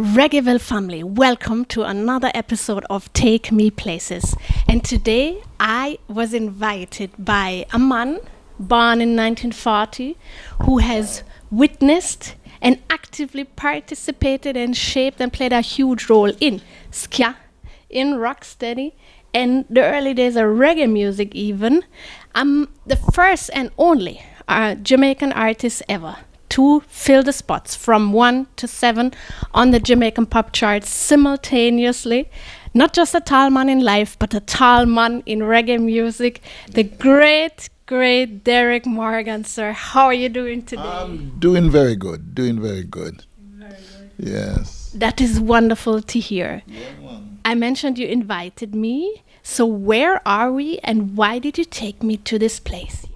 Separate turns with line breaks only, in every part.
Reggaeville family, welcome to another episode of Take Me Places. And today I was invited by a man born in 1940 who has witnessed and actively participated and shaped and played a huge role in ska, in rocksteady, and the early days of reggae music even. I'm the first and only Jamaican artist ever to fill the spots from 1 to 7 on the Jamaican pop charts simultaneously. Not just a tall man in life, but a tall man in reggae music. The great Derrick Morgan, sir. How are you doing today?
I'm doing very good, Very good. Yes.
That is wonderful to hear.
Yeah,
I mentioned you invited me. So where are we and why did you take me to this place?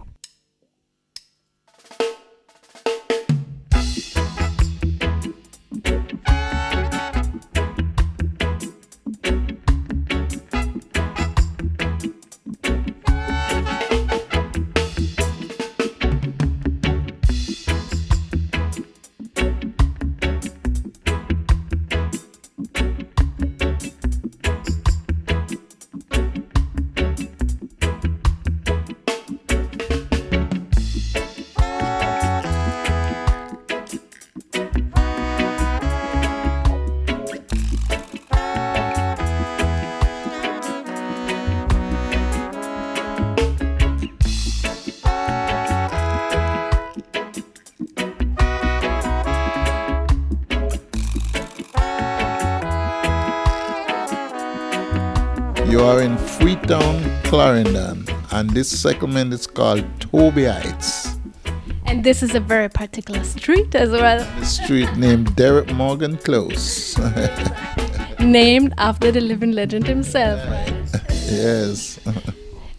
You are in Freetown, Clarendon, and this segment is called Toby Heights.
And this is a very particular street as well.
The street named Derrick Morgan Close.
Named after the living legend himself, right?
Yes.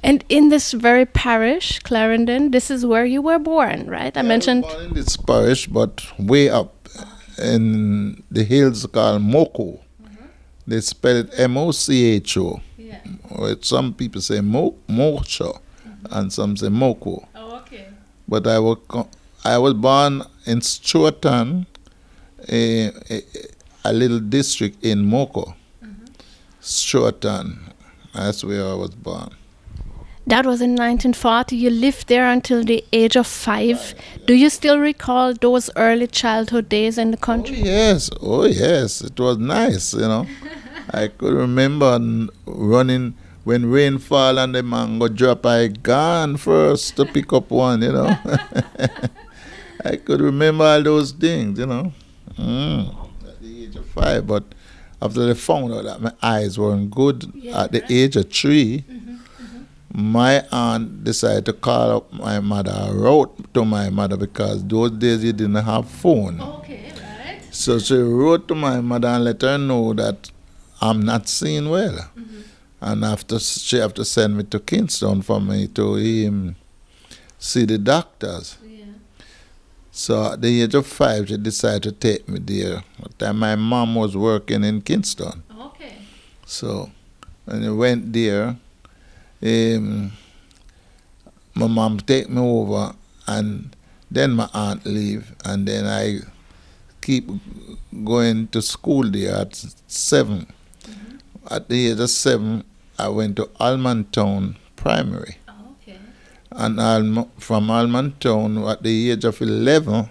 And in this very parish, Clarendon, this is where you were born, right? I mentioned.
I was born in this parish, but way up in the hills called Moko. They spell it M-O-C-H-O.
Yeah.
Some people say Mocho, and some say Moko.
Oh, okay.
But I was born in Stuarton, a little district in Moko. Stuarton, that's where I was born.
That was in 1940. You lived there until the age of 5. Do you still recall those early childhood days in the country?
Oh yes, it was nice, I could remember running when rain fall and the mango drop, I gone first to pick up one, I could remember all those things, At the age of 5, but after they found out that my eyes weren't good at the age of 3, my aunt decided to call up my mother. I wrote to my mother because those days you didn't have phone.
Okay, right.
So she wrote to my mother and let her know that I'm not seeing well. And she have to send me to Kingston for me to see the doctors.
Yeah.
So at the age of 5, she decided to take me there. At the time my mom was working in Kingston.
Okay.
So when I went there, my mom take me over, and then my aunt leave, and then I keep going to school there at 7. At the age of 7, I went to Almontown Primary.
Oh, okay.
And from Almontown, at the age of 11,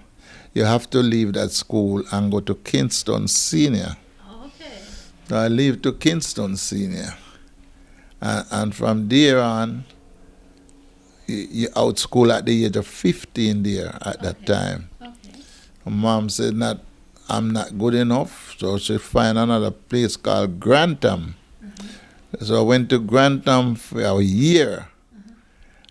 you have to leave that school and go to Kingston Senior.
Oh, okay.
So I leave to Kingston Senior. And from there on, you out school at the age of 15 there at that time.
Okay.
Mom said I'm not good enough, so she find another place called Grantham. So I went to Grantham for a year.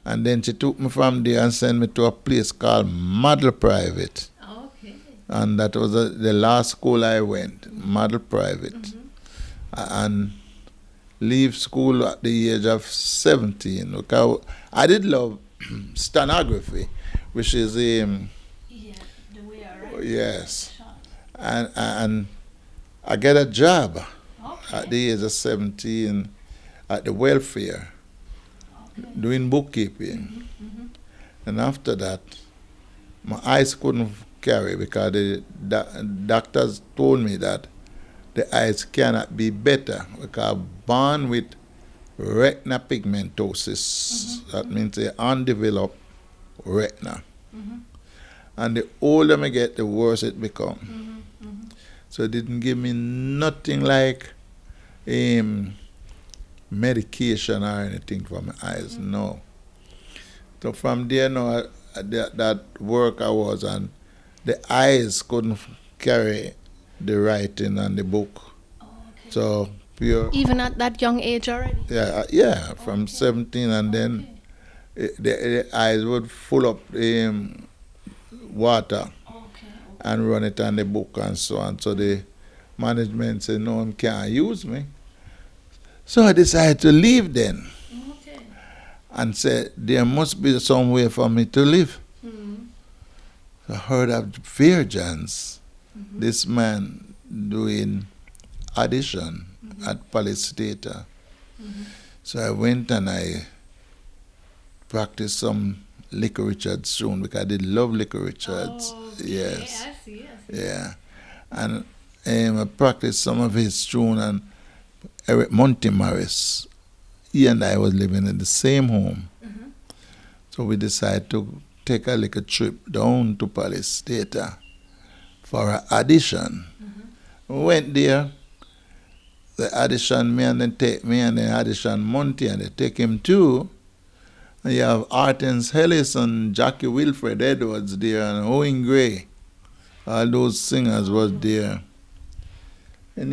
And then she took me from there and sent me to a place called Model Private.
Okay.
And that was the last school I went, Model Private. And leave school at the age of 17. Because I did love stenography, which is
the way I write.
Yes. And I get a job at the age of 17 at the welfare, doing bookkeeping. And after that, my eyes couldn't carry because the doctors told me that the eyes cannot be better because born with retina pigmentosis. That means they undeveloped retina. And the older I get, the worse it become. So it didn't give me nothing like medication or anything for my eyes, no. So from there now, that work I was on, the eyes couldn't carry the writing and the book. So pure.
Even at that young age already?
Yeah, from 17, and then the eyes would full up water and run it on the book and so on. So the management said, no, one can't use me. So I decided to leave then and said, there must be some way for me to live. So I heard of Virgins, this man doing audition at Palace Theatre. So I went and I practiced some Little Richard's tune because I did love Little Richard's. Yes. Yeah. And I practiced some of his tune, and Eric Monty Morris, he and I was living in the same home. So we decided to take a little trip down to Palace Theatre for an audition. We went there, they audition me and then take me, and then audition Monty and they take him too. And you have Artens Hellis and Jackie Wilfred Edwards there and Owen Gray. All those singers was there. And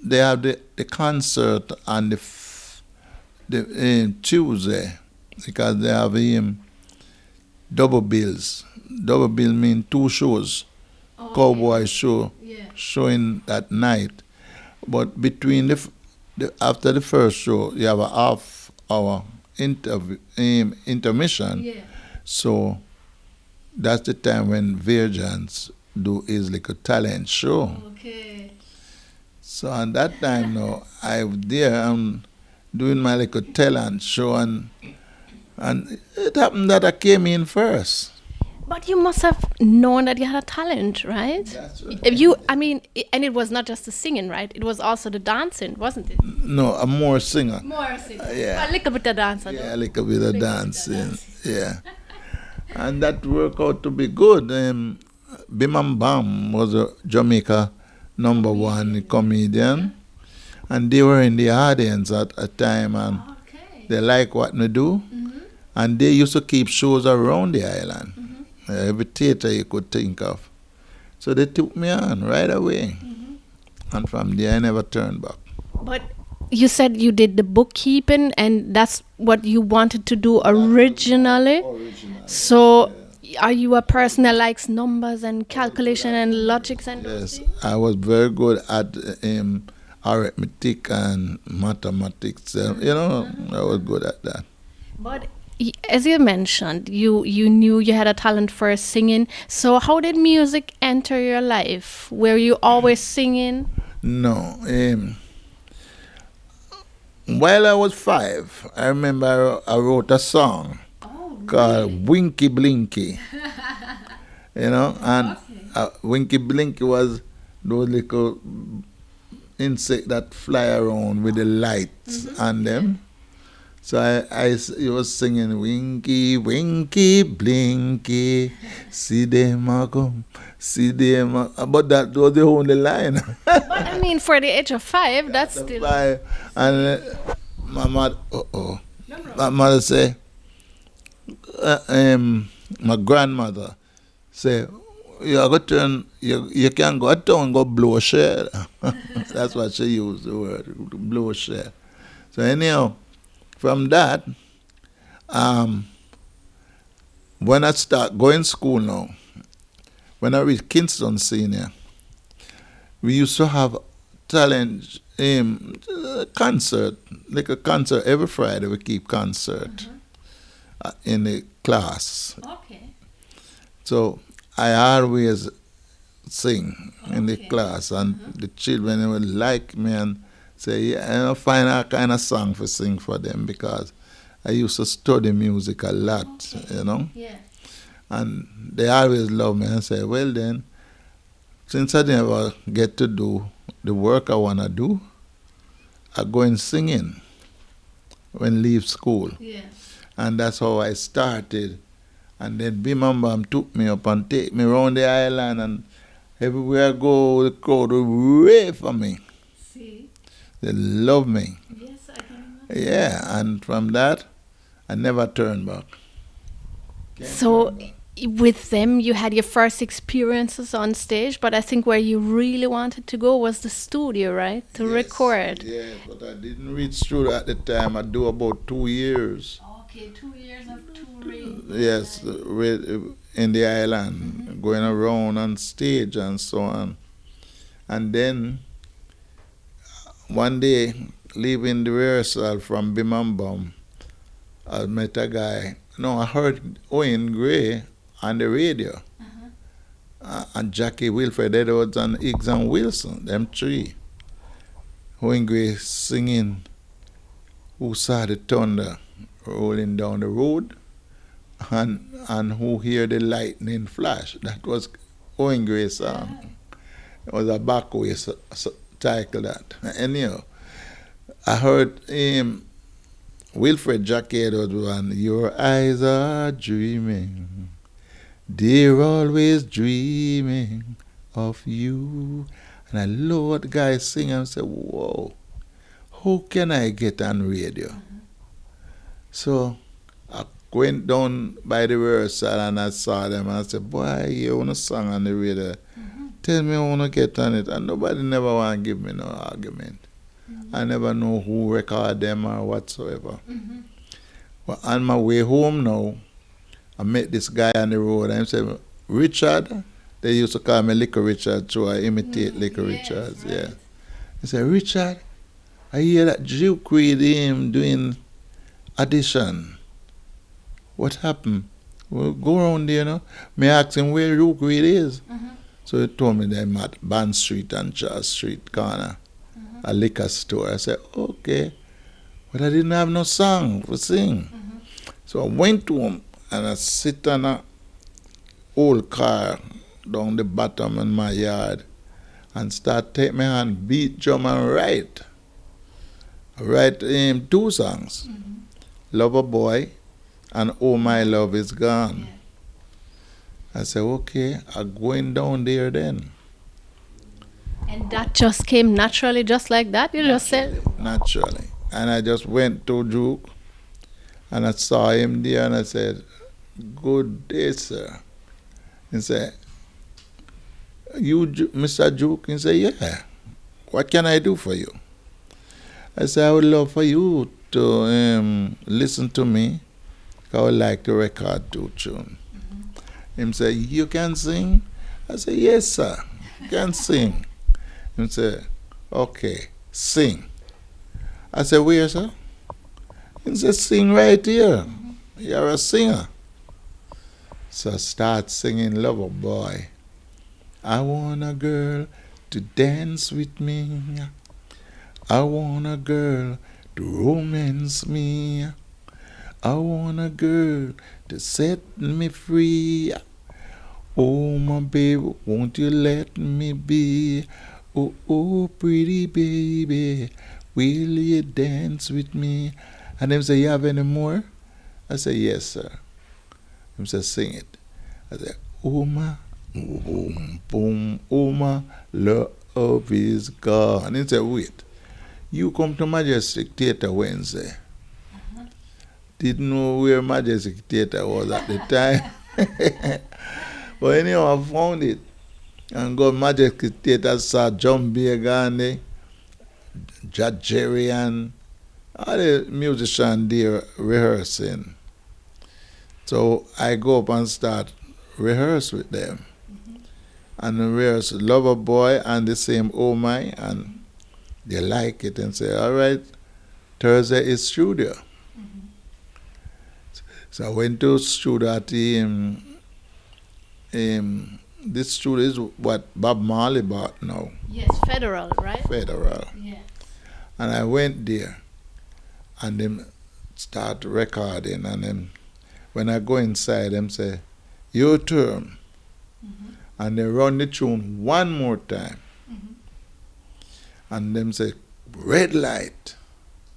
they have the concert on the Tuesday because they have double bills. Double bill mean 2 shows. Cowboy show showing that night. But between after the first show, you have a half-hour intermission. So that's the time when Virgins do his little talent show. So at that time now, I was there, I'm doing my little talent show, and it happened that I came in first.
But you must have known that you had a talent, right?
That's right.
And it was not just the singing, right? It was also the dancing, wasn't it?
No, I'm more singer.
More singing.
Yeah.
A little bit of dancing.
Yeah, a little bit of dancing. Yeah. And that worked out to be good. Bim and Bam was a Jamaica #1 comedian. And they were in the audience at a time, and they like what we do. And they used to keep shows around the island. Every theater you could think of. So they took me on right away. And from there I never turned back.
But you said you did the bookkeeping, and that's what you wanted to do originally. So are you a person that likes numbers and calculation and logics and those things?
I was very good at arithmetic and mathematics. I was good at that.
But as you mentioned, you knew you had a talent for singing. So how did music enter your life? Were you always singing?
No. While I was 5, I remember I wrote a song called Winky Blinky. And Winky Blinky was those little insects that fly around with the lights on them. So I was singing Winky, Winky, Blinky, see them a come, see them a... But that was the only line.
But I mean, for the age of 5, that's still...
5. And my mother say, my grandmother say, you can go to town and go blow a shell. That's what she used, the word, blow a shell. So anyhow, from that, when I start going to school now, when I reached Kingston Senior, we used to have talent concert, like a concert every Friday. We keep concert in the class. So I always sing in the class, and the children would like me and say, yeah, I find a kind of song to sing for them because I used to study music a lot,
Yeah.
And they always love me and say, well then, since I never get to do the work I want to do, I go in singing when leave school.
Yes.
And that's how I started. And then Bim and Bam took me up and take me around the island, and everywhere I go, the crowd will rave for me.
See?
They love me.
Yes, I can imagine.
Yeah, and from that, I never turned back.
So with them, you had your first experiences on stage, but I think where you really wanted to go was the studio, right? To record.
Yes, but I didn't reach through at the time. I do about 2 years.
Okay, 2 years of touring.
Yes, in the island, going around on stage and so on. And then one day, leaving the rehearsal from Bim and Bum, I met a guy. No, I heard Owen Gray on the radio. And Jackie Wilfred Edwards and Higgs and Wilson, them three. Owen Gray singing Who Saw the Thunder Rolling Down the Road, and Who Hear the Lightning Flash. That was Owen Gray's song. It was a backway title that. Anyhow, I heard him, Wilfred Jackie Edwards, and Your eyes are dreaming, they're always dreaming of you. And I love what the guy sing and say, whoa, how can I get on radio? So I went down by the rehearsal and I saw them and I said, boy, you want a song on the radio? Tell me I want to get on it. And nobody never want to give me no argument. I never know who record them or whatsoever. But on my way home now, I met this guy on the road and he said, Richard, they used to call me Liquor Richard, so I imitate Liquor Richard. Right. Yeah. He said, Richard, I hear that Duke Reed him doing audition. What happened? Well, go around there, you know. Me ask him where Duke Reed is. So he told me they're at Bond Street and Charles Street corner, a liquor store. I said, okay. But I didn't have no song to sing. So I went to him and I sit on a old car down the bottom in my yard and start take my hand, beat, drum and write. I write him 2 songs, Lover Boy and Oh My Love Is Gone. I said, okay, I'm going down there then.
And that just came naturally, just like that? You just said?
Naturally. And I just went to Duke and I saw him there and I said, good day, sir. He said, you, Mr. Duke? He said, yeah. What can I do for you? I said, I would love for you to listen to me. I would like to record 2 tunes. Him say, you can sing? I said, yes, sir. I can sing. Him say, okay, sing. I said, where, sir? He said, sing right here. You're a singer. So I start singing Lover Boy. I want a girl to dance with me. I want a girl to romance me. I want a girl to set me free. Oh, my baby, won't you let me be? Oh, oh, pretty baby, will you dance with me? And them say, you have any more? I say, yes, sir. Them say, sing it. I say, oh, my, boom, boom, oh, my love is gone. And he said, wait, you come to Majestic Theatre Wednesday. Didn't know where Majestic Theatre was at the time. But anyhow, I found it. And go Majestic Theatre, saw John Begani, Jerry, and all the musicians there rehearsing. So I go up and start rehearse with them. And rehearse Lover Boy and the same Oh My, and they like it and say, all right, Thursday is studio. So I went to studio at this studio is what Bob Marley bought now.
Yes, Federal, right?
Federal.
Yes.
And I went there and then start recording, and then when I go inside, them say, your term. And they run the tune one more time. And them say, red light.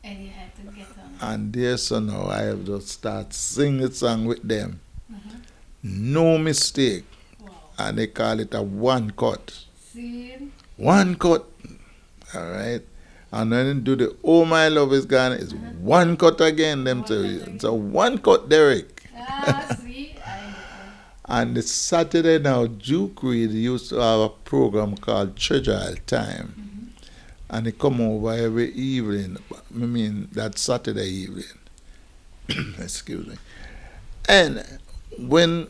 And you had to get on.
And there, so now I have to start singing the song with them. No mistake.
Wow.
And they call it a one cut.
See?
One cut. All right. And then they do the Oh My Love Is Gone, it's one cut again. Them say, it's a one cut, Derrick.
See?
And the Saturday now, Duke Reed used to have a program called Treasure Time. And they come over every evening. I mean, that Saturday evening. Excuse me. And when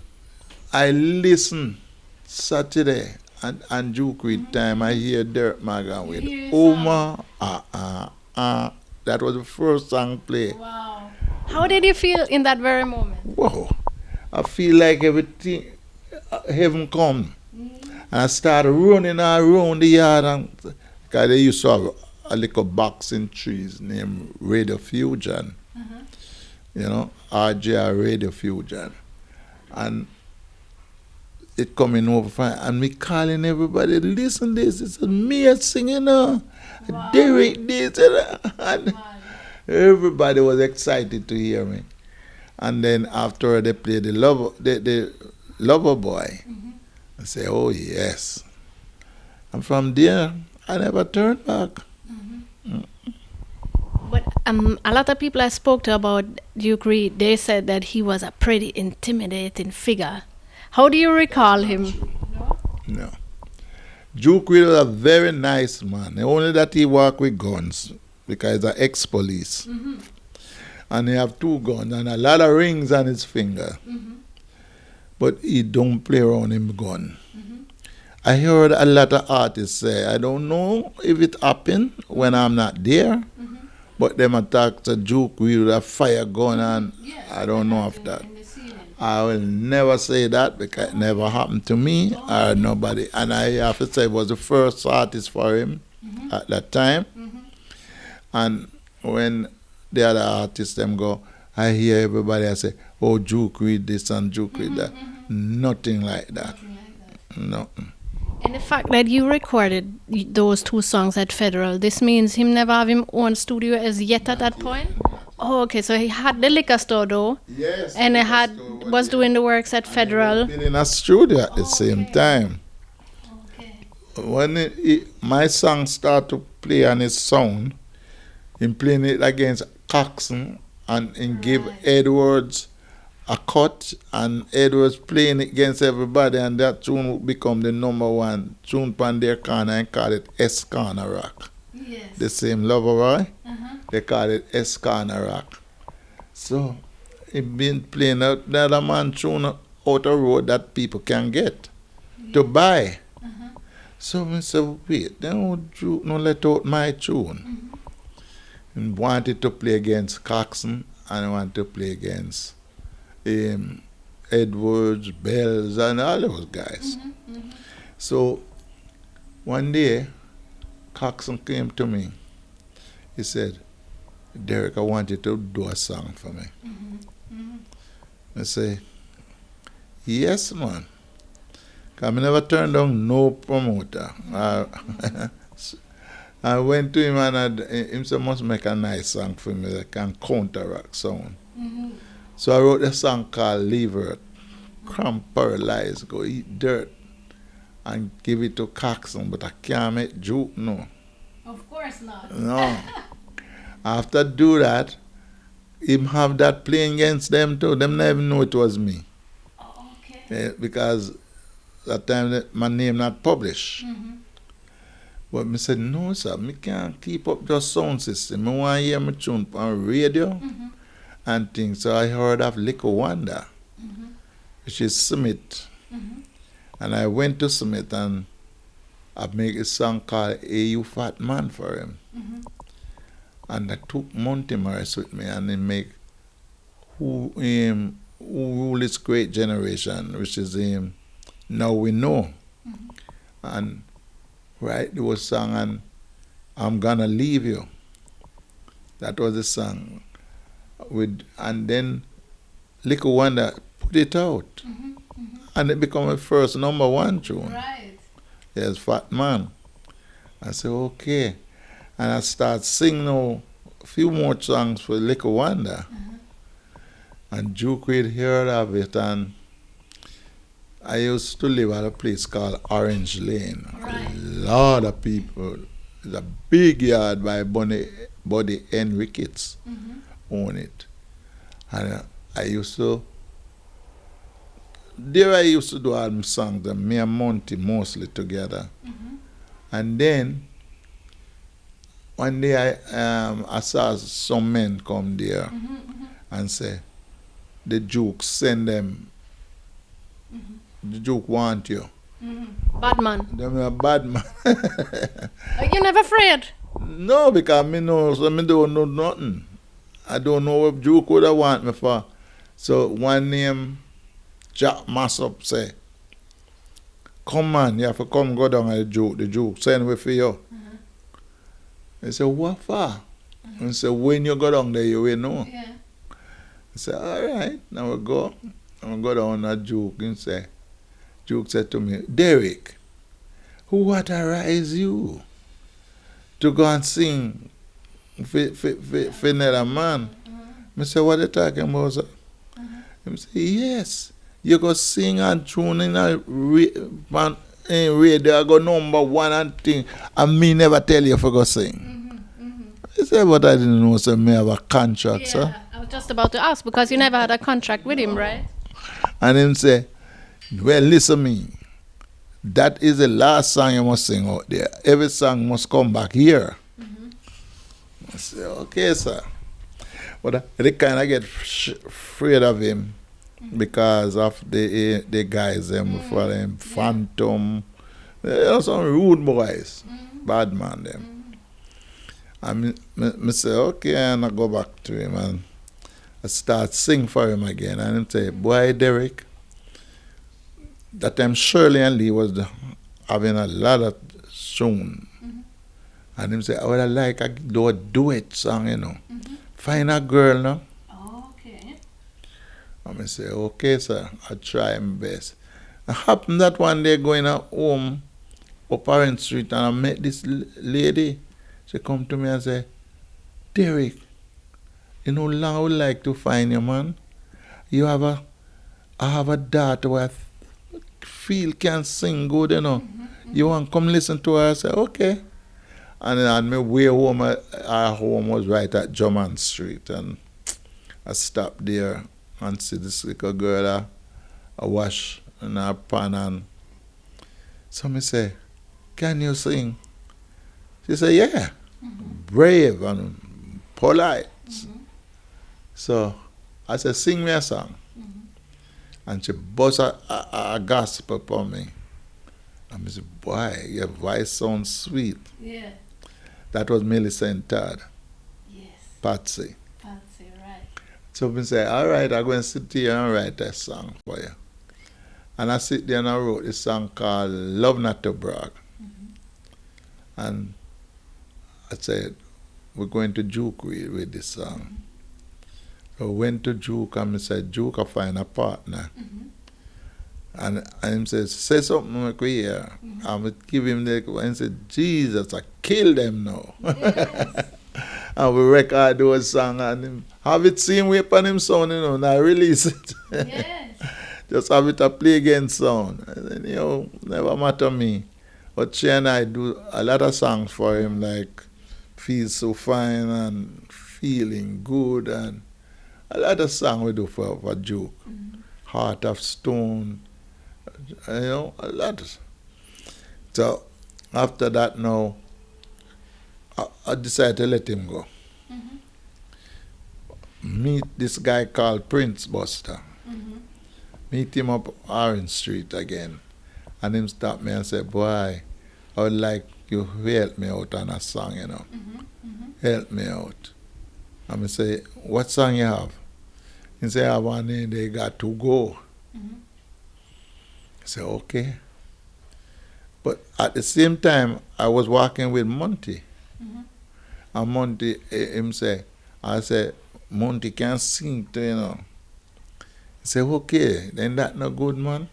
I listen Saturday and Duke Reed time, I hear Derrick Morgan with Oma, that was the first song played.
Wow. How did you feel in that very moment?
Whoa. I feel like everything, heaven come. And I started running around the yard. Because they used to have a little box in trees named Radio Fusion. You know, RJR Radio Fusion. And it coming over fine. And me calling everybody, listen this, it's me singing now. Wow. Derrick this. And everybody was excited to hear me. And then after they played the Lover Boy, I say, oh yes. And from there, I never turned back.
But a lot of people I spoke to about Duke Reed, they said that he was a pretty intimidating figure. How do you recall him?
No. Duke Reed was a very nice man. Only that he walked with guns because he's an ex-police. And he have 2 guns and a lot of rings on his finger. But he don't play around him gun. I heard a lot of artists say, I don't know if it happened when I'm not there, but them attack to Duke Reed with a fire gun, and I don't know of that. I will never say that because it never happened to me or nobody. And I have to say it was the first artist for him at that time. And when the other artists them go, I hear everybody I say, oh, Duke Reed this and Duke Reed that. Nothing like that. No.
And the fact that you recorded those 2 songs at Federal, this means him never have him own studio as yet at that point? Oh, okay, so he had the liquor store though.
Yes.
And he was doing the works at Federal.
Been in a studio at the same time. When my song started to play on his sound, him playing it against Coxon and give Edwards a cut, and Edwards playing it against everybody, and that tune would become the #1 tune on their corner and call it S Corner Rock. Yes. The same Lover Boy, they call it S Corner Rock. So he been playing another man tune out the road that people can get to buy. So I said, wait, don't let out my tune. And wanted to play against Coxon and I wanted to play against Edwards, Bells, and all those guys. So one day, Coxon came to me. He said, Derrick, I want you to do a song for me. I say, yes, man. Because I never turned down no promoter. I went to him and he said, must make a nice song for me that can counteract sound. So I wrote a song called Leave Earth, Cramp Paralyzed, Go Eat Dirt, and give it to Coxon, but I can't make Juke, no.
Of course not.
No. After do that, him have that playing against them too. Them never know it was me.
Oh, okay.
Because that time my name not published. But me said, no, sir, me can't keep up just sound system. I want to hear my tune on radio and things. So I heard of Liquor Wonder, which is Smith. And I went to Smith and I made a song called Hey You Fat Man for him. And I took Monty Morris with me and he make Who Rule This Great Generation, which is Now We Know. And right, there was a song and I'm Gonna Leave You. That was the song. And then Liquor Wonder put it out. And it became my first #1 tune.
Right.
Yes, Fatman. I said, okay. And I start singing now a few more songs for Little Wonder. And Duke would hear of it, and I used to live at a place called Orange Lane.
Right.
A lot of people. It's a big yard by Buddy Enriquez own it. And I used to do all my songs, and me and Monty mostly together. And then one day I saw some men come there and say, the Duke send them, the Duke want you.
Bad man.
Them a bad man.
You never afraid?
No, because me know, so me don't know nothing. I don't know what Duke would have want me for. So one name, Jack Massop say, come man, you have to come go down at the Duke send me for you. I said, what for? I said, when you go down there, you will know.
Yeah.
I said, all right, now we go. I go down at Duke and say, Duke said to me, Derrick, who authorized you to go and sing for another man? I said, what are you talking about, sir? He said, yes, you go sing and tune in a radio, go #1 and thing, and me never tell you if I go sing. He said, but I didn't know, so me have a contract, sir.
I was just about to ask, because you never had a contract with him, right?
And him say, well, listen me, that is the last song you must sing out there. Every song must come back here. I say, okay, sir. But I kind of get afraid of him because of the guys before them, Phantom. They are some rude boys, bad man them. And me say, okay, and I go back to him and I start sing for him again. And him say, boy, Derrick, that time Shirley and Lee was having a lot of tune. And him say, I would like a duet song, you know. Find a girl now.
Oh, okay.
And I say, okay, sir, I'll try my best. It happened that one day going home up Orange Street and I met this lady. She come to me and say, Derrick, you know, long I would like to find you, man. I have a daughter who I feel can sing good, you know. You want to come listen to her? I say, okay. And then on my way home, our home was right at Drummond Street. And I stopped there and see this little girl, I wash in her pan. And so I say, can you sing? She said, yeah. Brave and polite. So I said, sing me a song. And she bust a gospel for me. And I said, boy, your voice sounds sweet.
Yeah.
That was Millicent Todd.
Yes.
Patsy.
Fancy, right.
So I said, all right, I'm going to sit here and write that song for you. And I sit there and I wrote this song called Love Not to Brag. And I said, we're going to Juke with this song. So we went to Juke and I said, Juke, I find a partner. And he says, say something like we hear. I would give him the, and he said, Jesus, I kill them now.
Yes.
And we record those songs and him, have it same way upon him sound, you know, and I release it.
Yes.
Just have it a play again sound. And then, you know, never matter me. But she and I do a lot of songs for him, like Feel So Fine and Feeling Good, and a lot of songs we do for Duke. Heart of Stone, you know, a lot. So after that now, I decided to let him go. Meet this guy called Prince Buster. Meet him up Orange Street again. And him stop me and say, boy, I would like you to help me out on a song, you know. Help me out. And I say, what song you have? He say, I have one name, They Got to Go. I say, okay. But at the same time, I was working with Munchy. And Munchy, him say, I said, Munchy can sing too, you know. He said, okay, then that no good, man.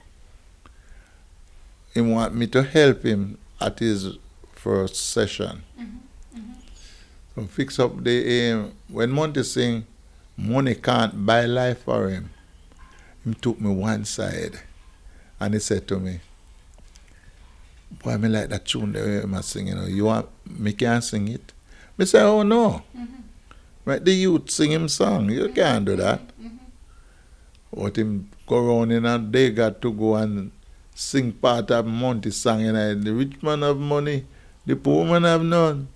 he want me to help him at his first session. So fix up the when Monty sing, money can't buy life for him. He took me one side and he said to me, boy, me like that tune the way I'm singing. You want me can sing it? Me say, oh no. Right, the youth sing him song. You can't do that. But him go around in and they got to go and sing part of Monty's song. The rich man have money, the poor man have none.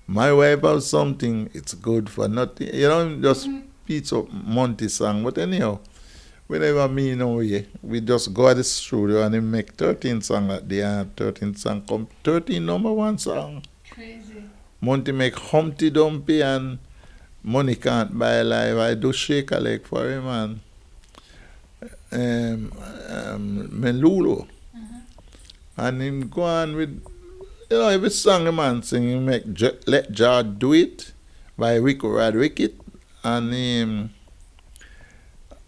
My wife have something, it's good for nothing. Just beats up Monty's song. But anyhow, whenever me we just go at the studio and he make 13 songs at the end. 13 songs come 13 number one song.
Crazy.
Monty make Humpty Dumpty and Money Can't Buy Life. I do shake a leg for him and Melulu. And him go on with every song the man sing, he make Let Jaro Do It by Rico Rodrickit and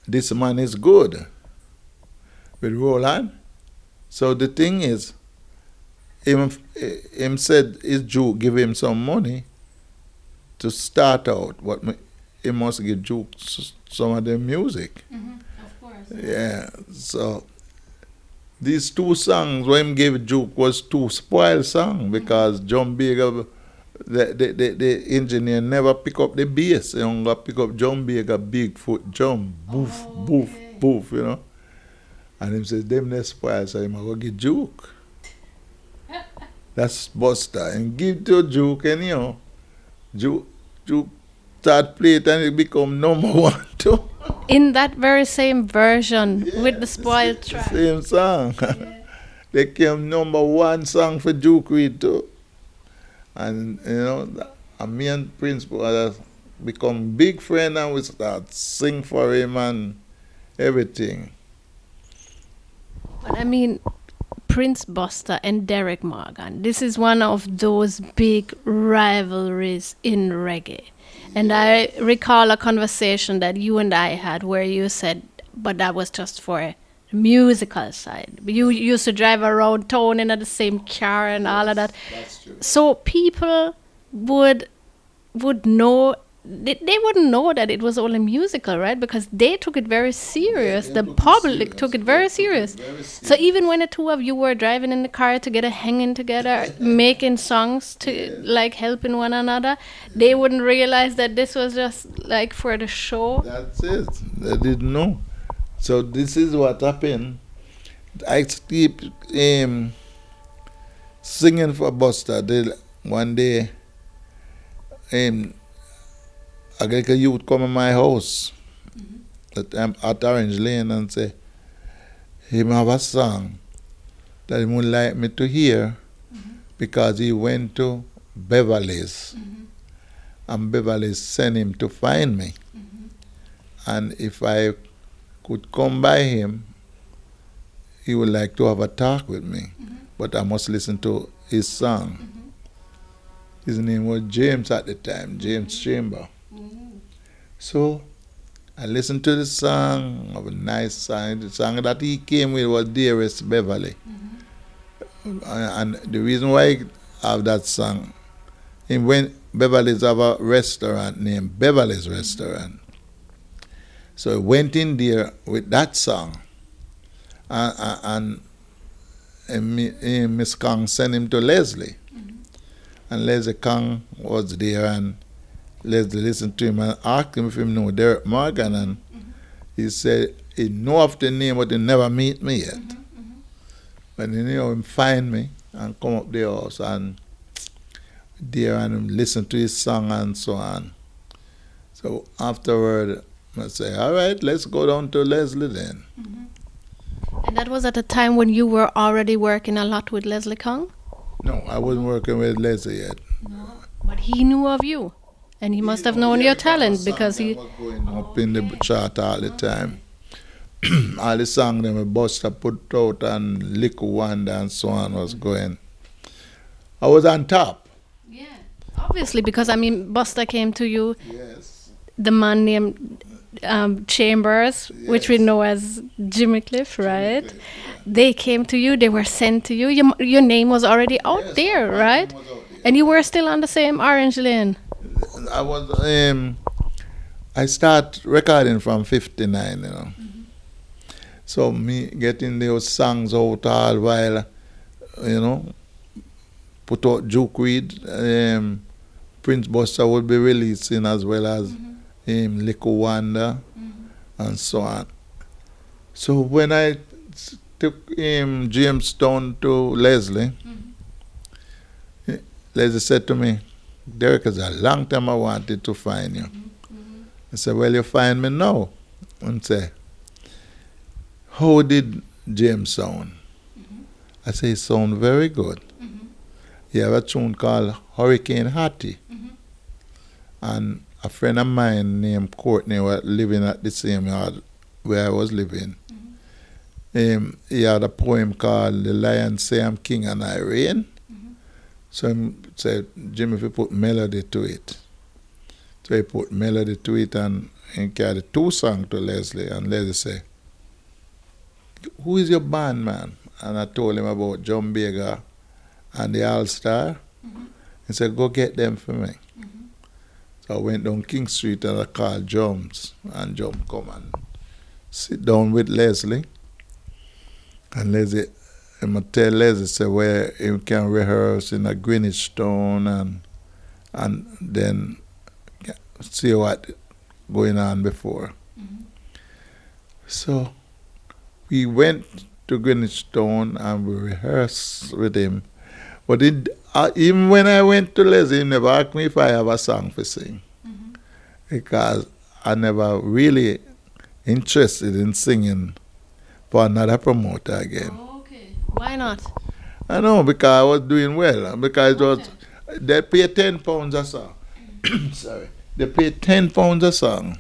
This Man Is Good with Roland. So the thing is, him said his Juke give him some money to start out, but he must give Juke some of the music.
Of course.
Yeah, so these two songs when him gave Juke was two spoiled songs because John Baker, the engineer never pick up the bass. He only pick up John Baker Bigfoot jump, boof, boof, boof, And him says, them they spoil, so him go give Juke. That's Buster. And give to Juke and Juke start play it and it become number one too.
In that very same version with the spoiled track.
Same song.
Yeah.
They came number one song for Juke Reed too. And and me and Prince become big friend and we start sing for him and everything.
But I mean, Prince Buster and Derrick Morgan, this is one of those big rivalries in reggae. And I recall a conversation that you and I had where you said, but that was just for the musical side. You used to drive around town in the same car and all of that.
That's true.
So people would know, they wouldn't know that it was only musical, right? Because they took it very serious.
Yeah,
The public took it very serious. So even when the two of you were driving in the car together, hanging together, making songs to like helping one another, they wouldn't realize that this was just like for the show.
That's it. They didn't know. So this is what happened. I keep singing for Buster. One day, I get a youth come in my house at Orange Lane and say, him have a song that he would like me to hear because he went to Beverly's and Beverly's sent him to find me. And if I could come by him, he would like to have a talk with me. But I must listen to his song. His name was James at the time, James Chamber. So I listened to the song, of a nice song. The song that he came with was Dearest Beverly. And the reason why I have that song, when Beverly's have a restaurant named Beverly's Restaurant. So I went in there with that song. And Miss Kong sent him to Leslie. And Leslie Kong was there and Leslie listened to him and asked him if he knew Derrick Morgan, and he said he know of the name but he never meet me yet. But he knew him find me and come up the house and there and listen to his song and so on. So afterward I say, all right, let's go down to Leslie then.
And that was at a time when you were already working a lot with Leslie Kong?
No, I wasn't working with Leslie yet.
No. But he knew of you. And he must have known your talent because he
was going up in the chart all the time. All the songs that Buster put out and Liquor Wonder and so on was going. I was on top.
Yeah, obviously, because I mean, Buster came to you.
Yes.
The man named Chambers, which we know as Jimmy Cliff, right?
Cliff, yeah.
They came to you, they were sent to you. Your name was already out
Yes,
there,
my
right?
name was out there.
And you were still on the same Orange Lane.
I was I start recording from 59, So me getting those songs out all while, put out Juke Reed, Prince Buster would be releasing as well as Lico Wanda and so on. So when I took Jamestown to Leslie, Leslie said to me, Derrick, it's a long time I wanted to find you. I said, well, you find me now. And say, how did James sound? I say, he sound very good. He have a tune called Hurricane Hattie. And a friend of mine named Courtney was living at the same yard where I was living. He had a poem called The Lion Say I'm King and I Reign. So he said, Jimmy, if you put melody to it. So he put melody to it and he carried 2 songs to Leslie. And Leslie said, who is your band, man? And I told him about Jamaica and the All-Star. He said, go get them for me. So I went down King Street and I called Jones. And Jones come and sit down with Leslie. And Leslie, I'm tell Leslie, say where you can rehearse in a Greenwich Town and then see what going on before. So we went to Greenwich Town and we rehearsed with him. But even when I went to Leslie, he never asked me if I have a song to sing. Because I never really interested in singing for another promoter again.
Okay. Why not?
I know, because I was doing well. Because it was, they pay £10 a song. Sorry. They pay £10 a song.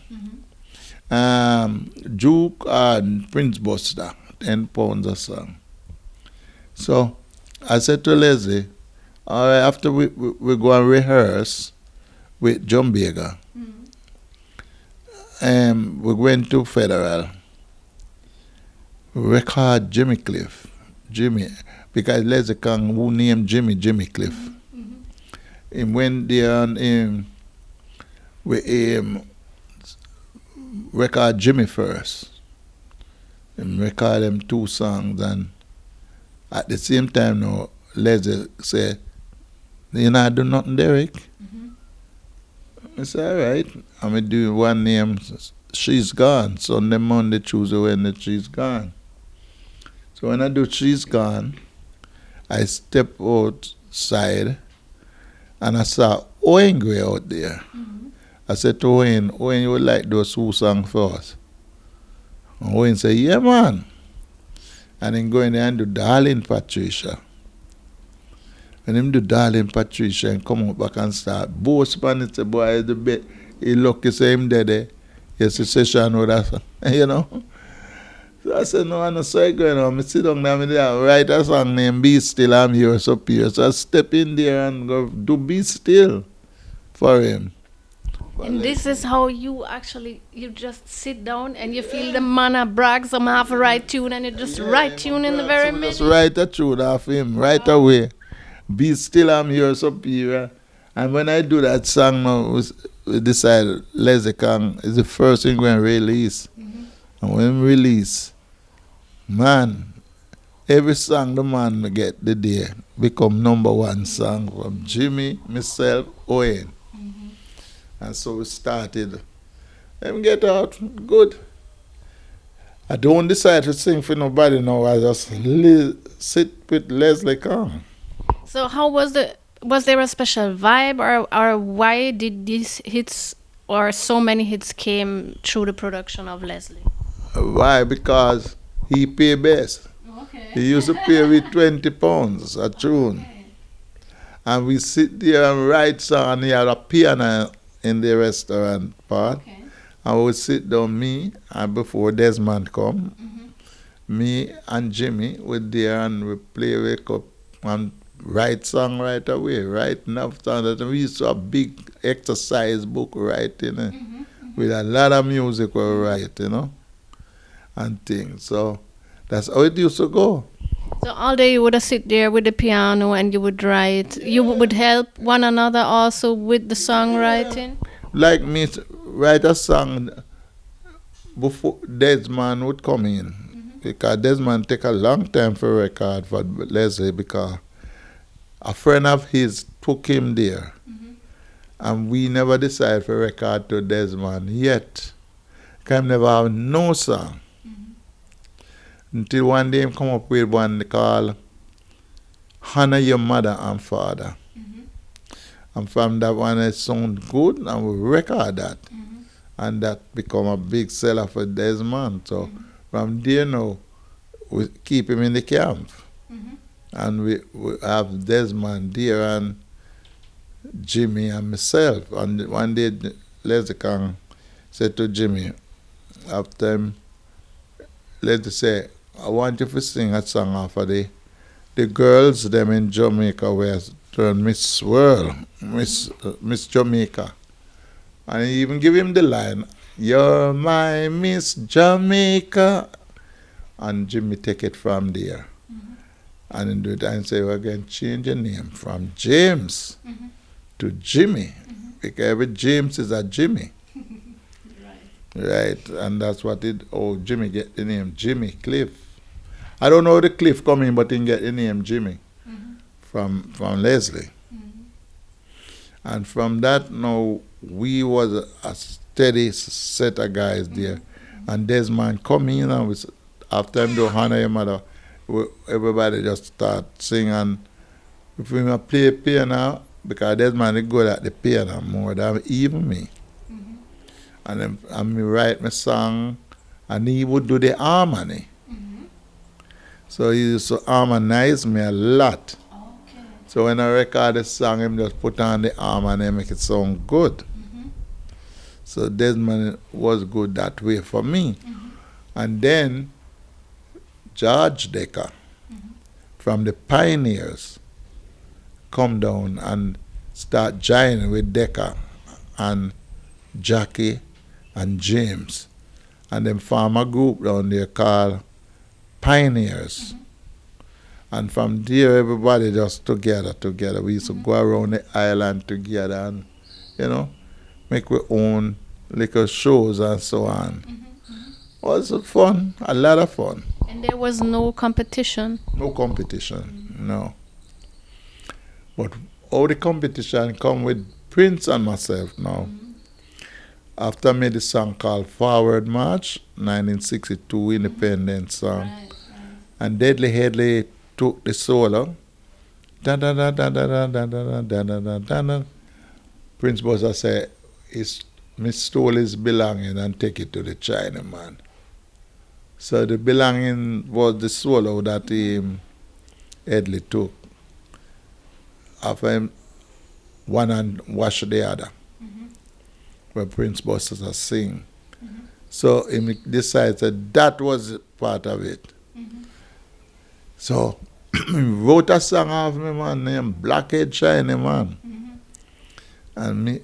Juke and Prince Buster, £10 a song. So I said to Leslie, all right, after we go and rehearse with Jamaica, we went to Federal. We record Jimmy Cliff. Jimmy, because Leslie Kang, who named Jimmy Cliff. He went there and we record Jimmy first. And record them 2 songs, and at the same time now, Leslie said, you know, I do nothing, Derrick. I said, all right. I'm going to do one name, She's Gone. Sunday, Monday, Tuesday, Wednesday, She's Gone. So when I do She's Gone, I step outside and I saw Owen Gray out there. I said to Owen, you would like those 2 songs for us? And Owen said, yeah, man. And then go in there and do Darling Patricia. And him do Darling Patricia and come out back and start boast pan it, say, boy, the best. He lucky say him dead. Yes, a session with us, So I said, no, I'm not so going on. I sit down there and write a song named Be Still, I'm Yours Up Here. So I step in there and go do Be Still for him.
And this is how you just sit down and you feel the manna brag some half a right tune and you just write tune in the very minute.
Just write a tune off him right away. Be Still, I'm Yours Up Here. And when I do that song now, we decided Leslie Kang is the first thing we're going to release. And when we release, man, every song the man get the day become #1 song from Jimmy, myself, Owen. And so we started. Let me get out. Good. I don't decide to sing for nobody now. I just sit with Leslie Kang.
So how was there a special vibe or why did these hits or so many hits came through the production of Leslie?
Why? Because he pay best.
Okay.
He used to pay me £20 a tune.
Okay.
And we sit there and write song, and he had a piano in the restaurant part.
Okay.
And we would sit down, me, and before Desmond come, me and Jimmy would there and we play wake up and write song right away, write enough song that we used to have a big exercise book writing. with a lot of music we write, and things. So that's how it used to go.
So all day you would sit there with the piano and you would write. You would help one another also with the songwriting.
Like me write a song before Desmond would come in. Because Desmond take a long time for record for Leslie because a friend of his took him there. And we never decided for record to Desmond yet. Because never have no song. Until one day he come up with one called Honor Your Mother and Father. And from that one it sound good and we record that. And that become a big seller for Desmond. So from there now, we keep him in the camp. And we have Desmond there and Jimmy and myself. And one day Leslie Kang said to Jimmy, after him, Leslie say, I want you to sing a song off of the girls them in Jamaica were turned Miss World, Miss Jamaica. And he even give him the line, you're my Miss Jamaica. And Jimmy take it from there. And in do it and say, we're going to change your name from James to Jimmy. Because every James is a Jimmy. Right. And that's what Jimmy get the name Jimmy Cliff. I don't know how the Cliff come in, but he get the name Jimmy from Leslie. And from that now, we was a steady set of guys there. And Desmond come in and after him do Honor Your Mother, everybody just start singing. If we play piano, because Desmond is good at the piano more than even me. And then me write my song, and he would do the harmony. So he used to harmonize me a lot.
Okay.
So when I record the song, him just put on the harmony and make it sound good. So Desmond was good that way for me. And then George Decker from the Pioneers come down and start joining with Decker and Jackie and James. And then form a group down there called Pioneers. And from there, everybody just together. We used to go around the island together and, make our own little shows and so on. Was fun, a lot of fun.
And there was no competition?
No competition, no. But all the competition come with Prince and myself now. After I made a song called Forward March, 1962 independence song.
Right.
And Deadly Headley took the solo. Da da da da da da da da da da da da da. Prince Buster said, "Me stole his belonging and take it to the Chinaman." So the belonging was the solo that Headley took. After him, one and wash the other. Where Prince Buster sing. So he decided that was part of it. So he wrote a song of me, man, named Blackhead Shiny Man. And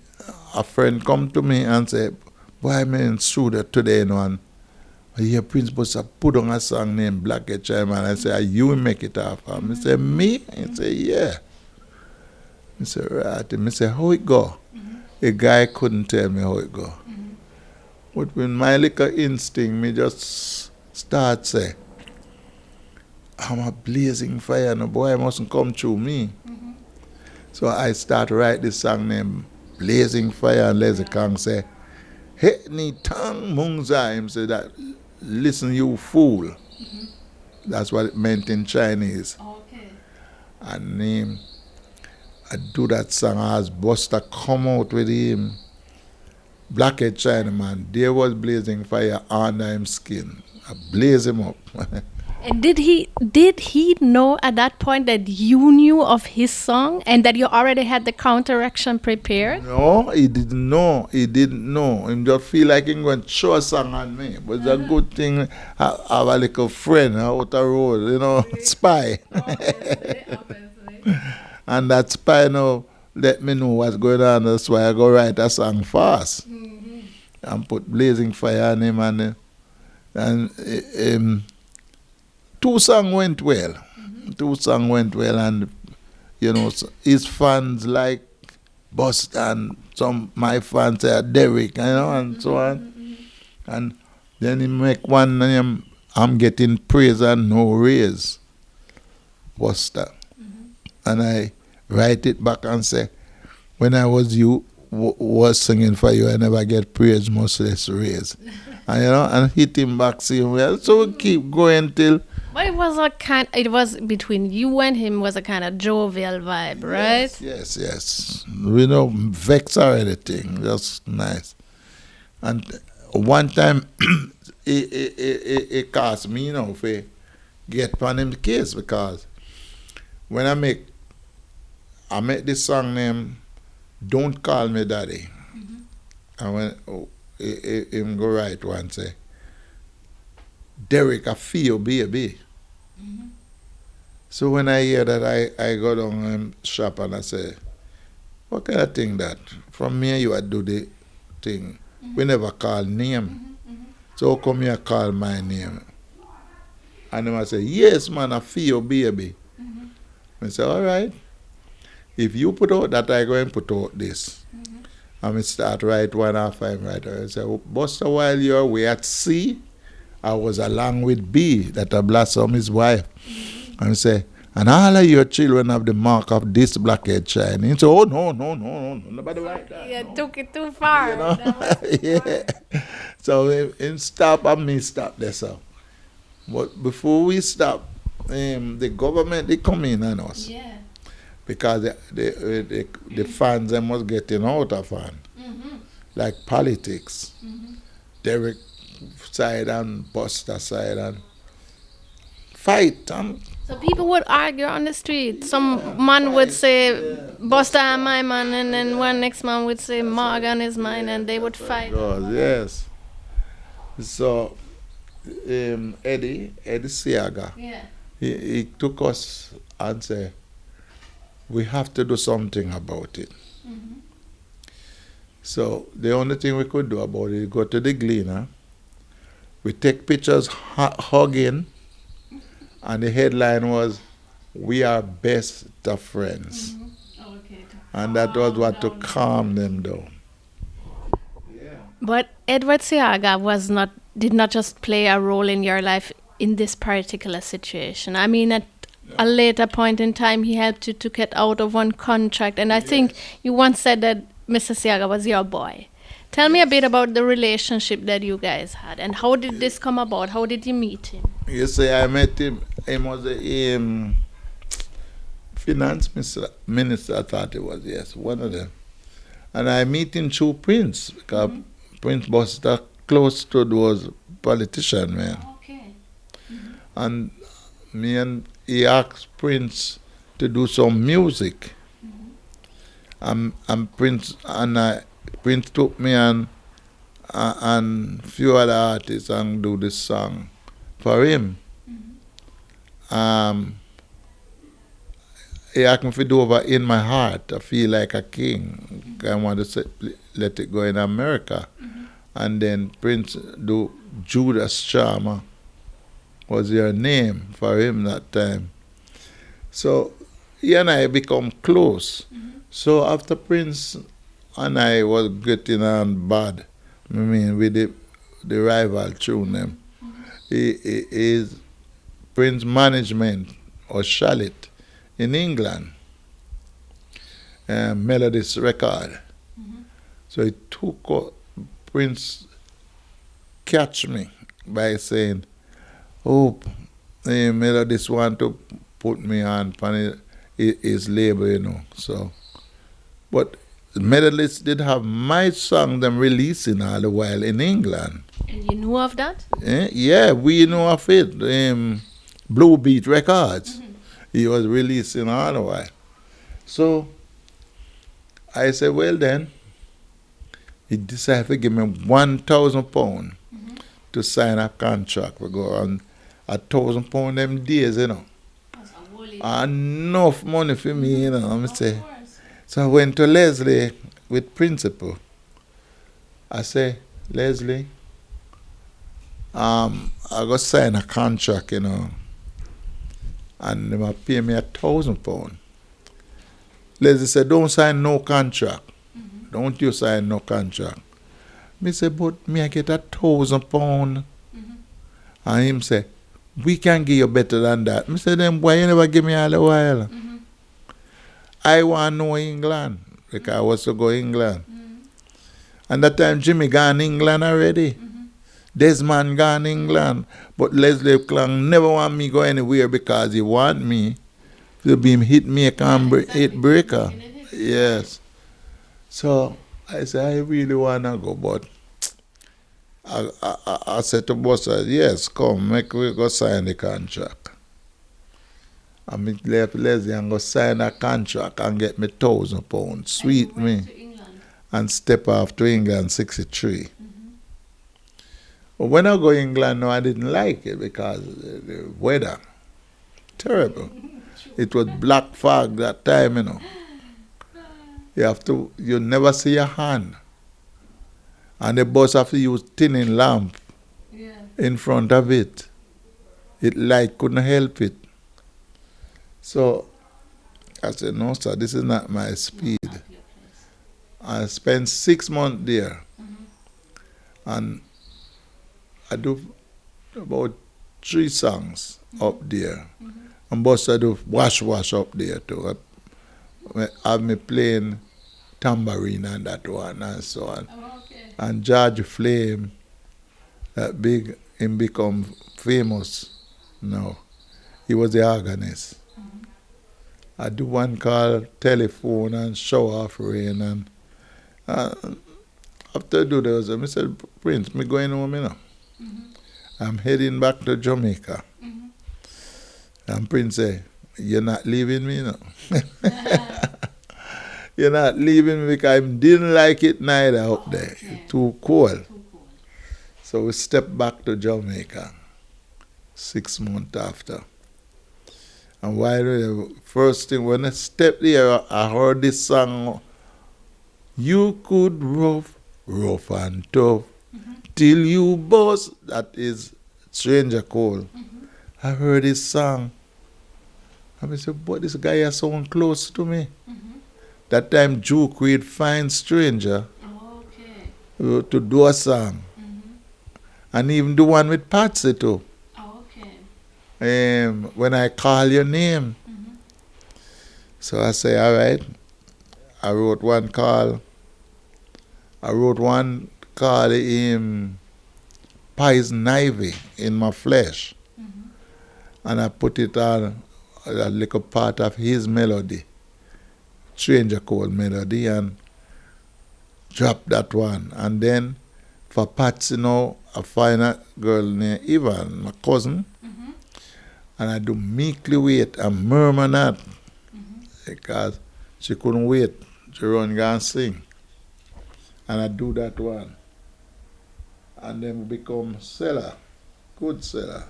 a friend come to me and say, boy, I'm in studio today, and I hear Prince Buster put on a song named Blackhead Shiny Man. I say, are you make it up? And I say, me? He say, yeah. I say, right. And I say, how it go? A guy couldn't tell me how it go. But with my little instinct, me just start say, I'm a blazing fire, no boy mustn't come through me. So I start write this song named Blazing Fire, and Leslie Kang say, hey, ni tang mungza, him say that, listen you fool. That's what it meant in Chinese.
Okay.
And I do that song as Buster come out with him. Blackhead Chinaman, there was blazing fire under him skin. I blaze him up.
And did he know at that point that you knew of his song and that you already had the counteraction prepared?
No, he didn't know. He just feel like he going to show a song on me. But it's a good thing I have a little friend out the road, spy. And that spy now let me know what's going on. That's why I go write a song fast. and put blazing fire on him, and two songs went well. Two songs went well, and his fans like Busta, and some my fans say Derrick, and so on. And then he make one name, I'm getting praise and no raise, Busta. And I write it back and say, when I was was singing for you, I never get praise, much less raise. And hit him back same way. So we keep going till.
But it was between you and him was a kind of jovial vibe, right?
Yes. We don't vex or anything. Just nice. And one time, it cost me, for get on him the case, because when I make this song named Don't Call Me Daddy, and when him go write one say, Derrick, I feel baby. So when I hear that, I go down and shop and I say, what kind of thing that? From me you do the thing. We never call name. So how come you call my name? And then I say, yes man, I feel baby. I say, all right. If you put out that, I go and put out this. And we start write one after him right. I say, Busta, while you're away at sea, I was along with B, that I blossom his wife. And we say, and all of your children have the mark of this blackhead shine. He said, oh, no, nobody like that.
Yeah, took it too far.
Yeah. So him stop and me stop there, so. But before we stop, the government, they come in on us.
Yeah.
Because the fans, they must get out of fun. Like politics. Derrick side and Busta side and fight.
So people would argue on the street. Some man would say, Busta my man, and then one next man would say, Morgan is mine, and they would fight.
Oh, yes. So, Eddie Siaga, he took us and said, we have to do something about it. So the only thing we could do about it is go to the Gleaner. We take pictures hugging, and the headline was, we are best of friends. And that was what to calm them down.
But Edward Siaga did not just play a role in your life in this particular situation. I mean, at a later point in time, he helped you to get out of one contract. And I think you once said that Mr. Siaga was your boy. Tell me a bit about the relationship that you guys had, and how did this come about? How did you meet him?
You see, I met him. He was a finance minister, I thought it was, yes, one of them. And I meet him through Prince, because Prince was close to those politicians, man.
Okay.
And he asked Prince to do some music. And Prince took me and few other artists and do this song for him. He asked me to do over In My Heart, I Feel Like a King. I want to let it go in America. And then Prince do Judas Charmer was your name for him that time. So he and I become close. So after Prince and I was getting on bad, I mean, with the rival tune them, his Prince management or Charlotte in England, Melodies record. So he took Prince catch me by saying, oh, Melodies want to put me on his label, So, but Melodies did have my song them releasing all the while in England.
And you knew of that?
Yeah, we know of it. Blue Beat Records. He was releasing all the while. So I said, well then, he decided to give me £1,000 to sign a contract. We go on £1,000 them days, Enough money for me, I say. So I went to Leslie with principal. I say, Leslie, I got sign a contract, you know, and they might pay me £1,000. Leslie said, don't sign no contract. Don't you sign no contract. Me say, but me I get £1,000. And him say, we can give you better than that. Me say, then why you never give me all the while? I want to know England, because I was to go England. And that time Jimmy gone England already. Desmond gone England. But Leslie Clang never want me go anywhere because he want me to be hit maker and hit breaker. Yes. So I said, I really want to go, but I said to boss, yes, come, make we go sign the contract. I mean, left Leslie and go sign a contract and get me £1,000, sweet me, and step off to England 63. But when I go to England now, I didn't like it because the weather, terrible. It was black fog that time, you know. You never see your hand. And the bus have to use tinning lamp in front of it. It light couldn't help it. So I said, no, sir, this is not my speed. I spent 6 months there. And I do about 3 songs up there. And boss I do wash up there too. I have me playing tambourine and that one and so on. And George Flame, that big, him become famous now. He was the organist. I do one called Telephone and Show Off Rain. And after I do those, I said, Prince, me going home, you know. I'm heading back to Jamaica. And Prince said, you're not leaving me, you know. You're not leaving me because I didn't like it neither up there. Too cold. So we stepped back to Jamaica 6 months after. And while the first thing, when I stepped there, I heard this song, you could rough and tough, till you bust. That is Stranger Cole. I heard this song. And I said, but this guy is so close to me. That time Duke Reid find Stranger to do a song. And even do one with Patsy too. When I call your name. So I say, all right. I wrote one called Poison Ivy in My Flesh. And I put it on a little part of his melody. Stranger Cole melody, and drop that one. And then for Patsy now, I find a girl named Yvonne, my cousin, and I do Meekly Wait and Murmur Not, because she couldn't wait to run and sing. And I do that one. And then we become seller, good seller.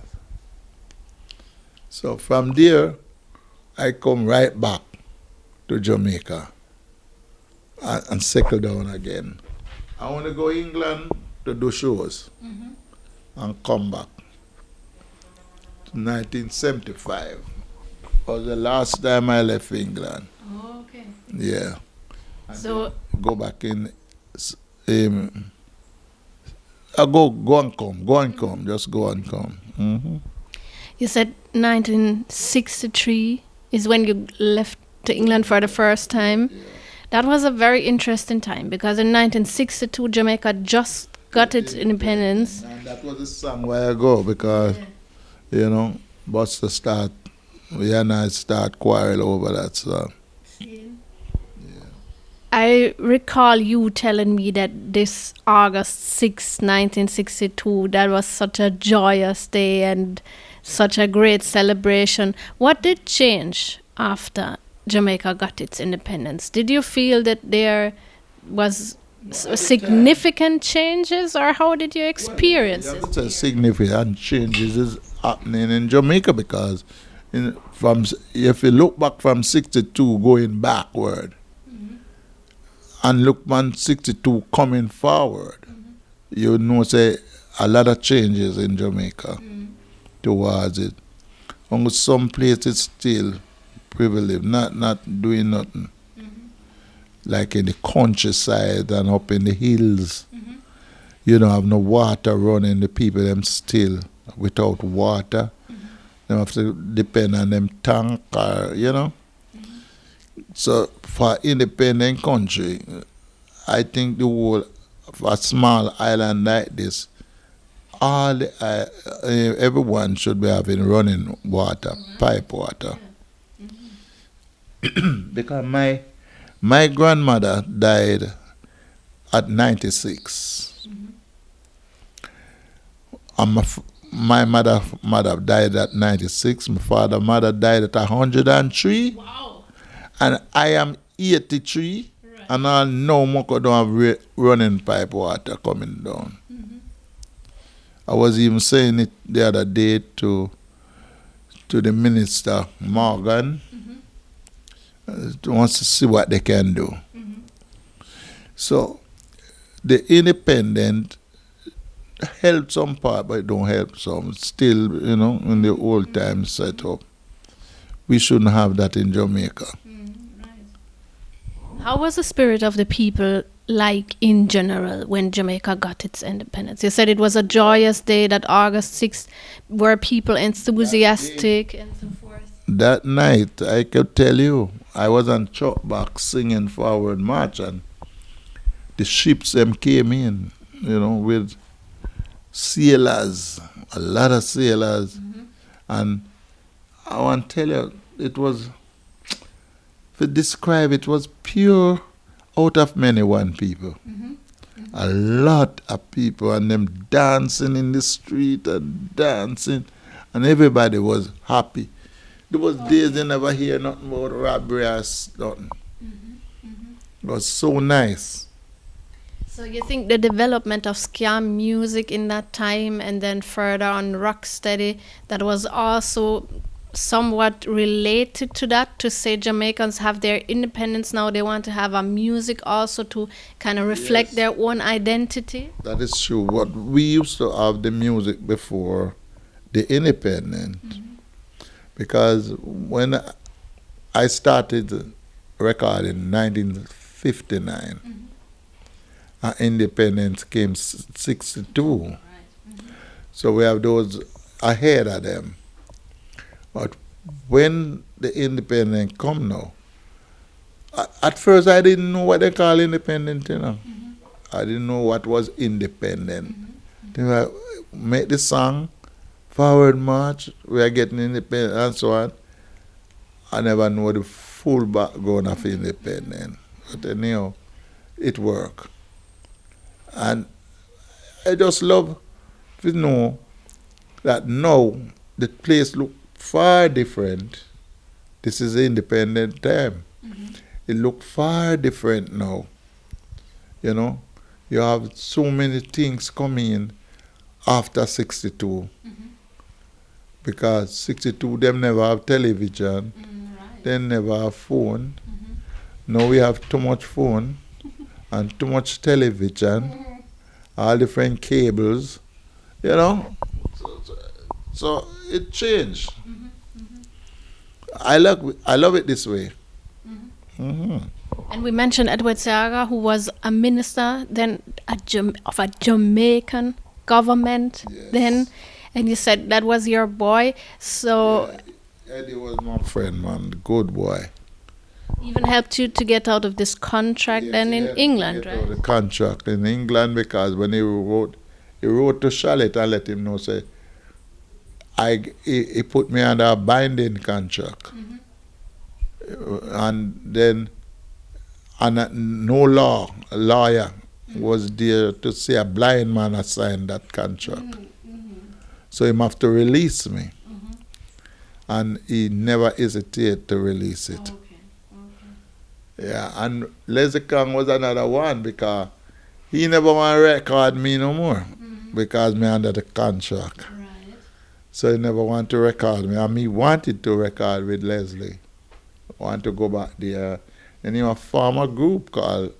So from there, I come right back to Jamaica and settle down again. I want to go to England to do shows and come back. 1975 was the last time I left England. Yeah. And
So
go back in. I go and come, just go and come.
you said 1963 is when you left to England for the first time. That was a very interesting time because in 1962 Jamaica just got its independence.
And that was the song where I go because, you know, Buster start, we and I start quarrel over that song.
I recall you telling me that this August 6, 1962, that was such a joyous day and such a great celebration. What did change after Jamaica got its independence? Did you feel that there was significant changes, or how did you experience it?
It's a significant changes is happening in Jamaica because if you look back from 62 going backward, and look man 62 coming forward, you know, say a lot of changes in Jamaica towards it. On some places still privileged, not doing nothing. Like in the countryside and up in the hills. You don't have no water running, the people them still without water. They have to depend on them tank or, you know. So for independent country, I think the whole of a small island like this, everyone should be having running water, pipe water. Because my grandmother died at 96. And my mother died at 96. My mother died at 103.
Wow.
And I am 83. Right. And I know Moko don't have running pipe water coming down. I was even saying it the other day to the minister, Morgan. Wants to see what they can do. So the independent help some part, but it don't help some. Still, you know, in the old time setup. We shouldn't have that in Jamaica.
How was the spirit of the people like in general when Jamaica got its independence? You said it was a joyous day, that August 6th, were people enthusiastic and so forth.
That night, I could tell you, I was on Chopback singing Forward March, and the ships them came in, you know, with sailors, a lot of sailors. And I want to tell you, it was, to describe it, was pure out of many one people. A lot of people, and them dancing in the street and dancing, and everybody was happy. There was days they never hear nothing about robbery or nothing. It was so nice.
So you think the development of ska music in that time, and then further on rocksteady, that was also somewhat related to that, to say Jamaicans have their independence now, they want to have a music also to kind of reflect their own identity?
That is true. What we used to have the music before the independence, because when I started recording in 1959, independence came 62. So we have those ahead of them. But when the independence come now, at first I didn't know what they call independent, you know. I didn't know what was independent. They were, make the song, Forward March, we are getting independent and so on. I never know the full background of independence. But anyhow, it worked. And I just love to know that now the place look far different. This is the independent time. It look far different now. You know, you have so many things coming in after 62. Because 62, them never have television. They never have phone. Now we have too much phone and too much television, all different cables, you know. So it changed. I love it this way.
And we mentioned Edward Seaga, who was a minister then of a Jamaican government then, and you said that was your boy. So
Eddie was my friend, man, good boy.
Even helped you to get out of this contract then in England,
right?
Out of
the contract in England, because when he wrote to Charlotte and let him know, say, he put me under a binding contract. And then no lawyer was there to say a blind man has signed that contract. So he have to release me. And he never hesitated to release it. Yeah, and Leslie Kang was another one, because he never want to record me no more because me under the contract. So he never want to record me. And me wanted to record with Leslie. Want to go back there. And he formed a group called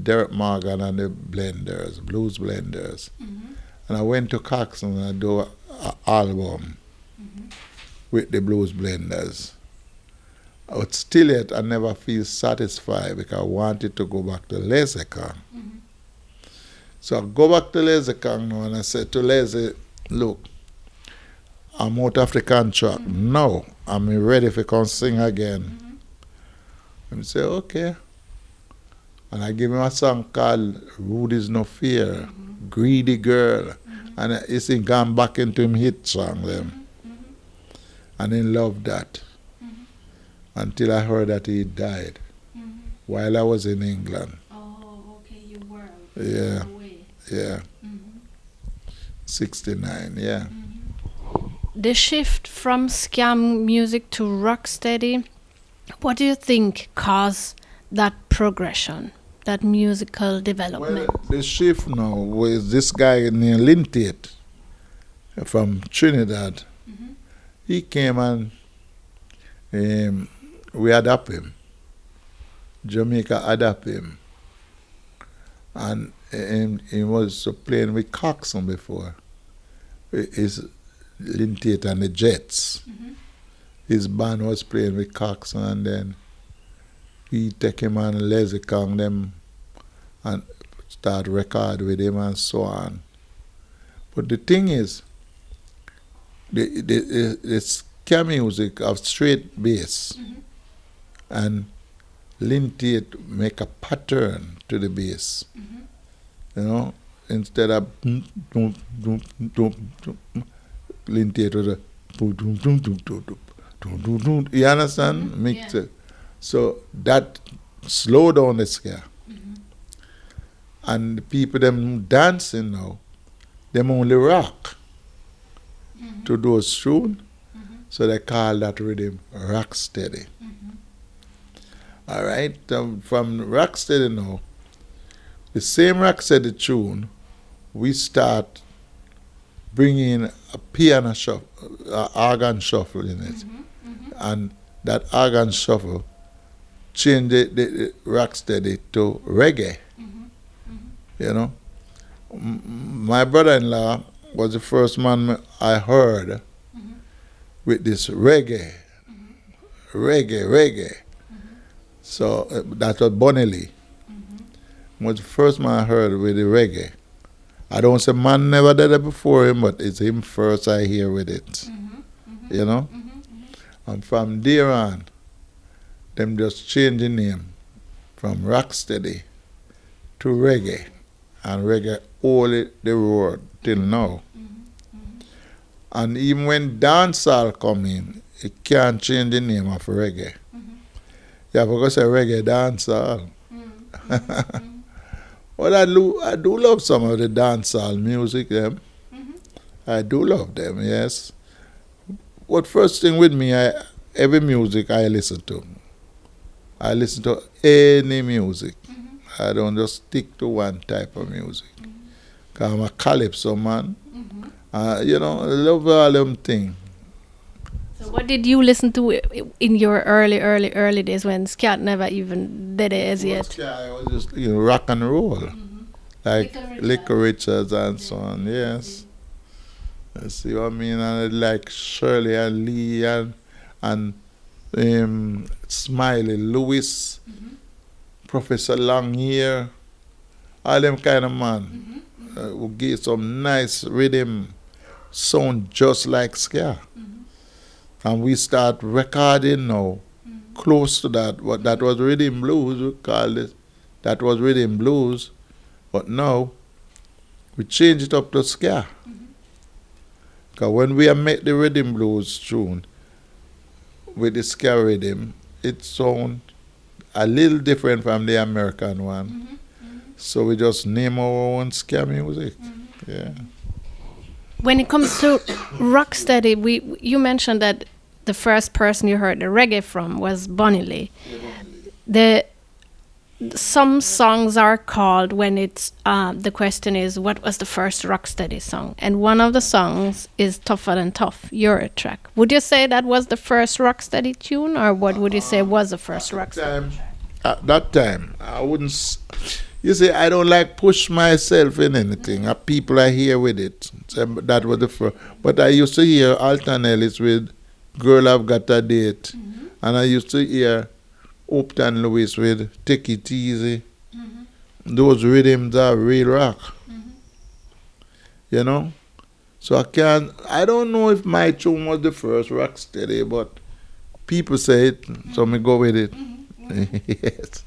Derrick Morgan and the Blenders, Blues Blenders. And I went to Coxon and I do an album with the Blues Blenders. But still yet, I never feel satisfied because I wanted to go back to Lezekang. So I go back to Lezekang now and I said to Leze, look, I'm out of the contract. Now I'm ready to come sing again. And he said, okay. And I give him a song called Rude Is No Fear, Greedy Girl. And he sing gone back into him hit song them. And he loved that. Until I heard that he died while I was in England.
Oh, okay, you were.
Yeah.
Away.
Yeah. 69, yeah.
The shift from scam music to rocksteady, what do you think caused that progression, that musical development?
Well, the shift now was this guy named Lintate from Trinidad. He came and we adapt him. Jamaica adapt him. And he was playing with Coxon before. His Lintate and the Jets. His band was playing with Coxon, and then we take him on Lezekang them and start record with him and so on. But the thing is, the ska music of straight bass and Lintate make a pattern to the bass. You know, instead of Lintate was a you understand? Mix it. So that slow down the ska. And the people them dancing now, them only rock to those tunes. So they call that rhythm rock steady. All right, from rock steady now, the same rock steady tune, we start bringing a piano shuffle, organ shuffle in it. And that organ shuffle change the rock steady to reggae. You know, my brother-in-law was the first man I heard with this reggae. So that was Bonelli. Was the first man I heard with the reggae. I don't say man never did it before him, but it's him first I hear with it. You know? And from there on, them just change the name from Rocksteady to Reggae. And Reggae all the road till now. And even when dancehall come in, it can't change the name of Reggae. You have to say Reggae dancehall. But I do love some of the dancehall music, them. I do love them, yes. But first thing with me, every music I listen to. I listen to any music. I don't just stick to one type of music. Because I'm a calypso man. You know, I love all them things.
So what did you listen to in your early days when Scat never even did it as yet?
I was just rock and roll. Like Little Richards and so on, yes. You see what I mean? And like Shirley and Lee and Smiley Lewis, Professor Longyear, all them kind of man who give some nice rhythm, sound just like ska. And we start recording now, close to that. What that was rhythm blues, we call it. That was rhythm blues, but now we change it up to ska. Because when we make the rhythm blues tune with the ska rhythm, it sounds a little different from the American one. So we just name our own ska music. Yeah.
When it comes to rocksteady, you mentioned that the first person you heard the reggae from was Bonnie Lee. Some songs are called when it's the question is what was the first rocksteady song, and one of the songs is Tougher Than Tough, your track. Would you say that was the first rocksteady tune, or what would you say was the first rocksteady track?
At that time, I wouldn't. You see, I don't like push myself in anything. People are here with it. So that was the first. But I used to hear Alton Ellis with Girl I've Got a Date. And I used to hear Upton Lewis with Take It Easy. Those rhythms are real rock. You know? So I don't know if my tune was the first rock steady, but people say it, so me go with it. Yes.